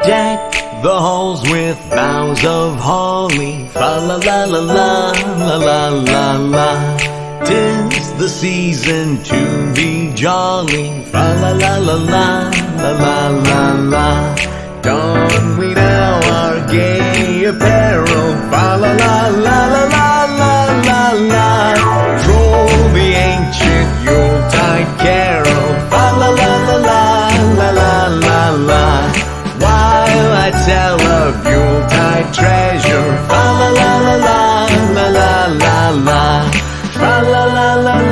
Deck the halls with boughs of holly, fa la la la la la la la la. 'Tis the season to be jolly, fa la la la la la la la la. Don we now our gay apparel, fa la la la la la la la la. Troll the ancient Yuletide carol, fa la la la la la la la la. While I tell of Yuletide treasure, fa la la la la la la la la, fa la la la.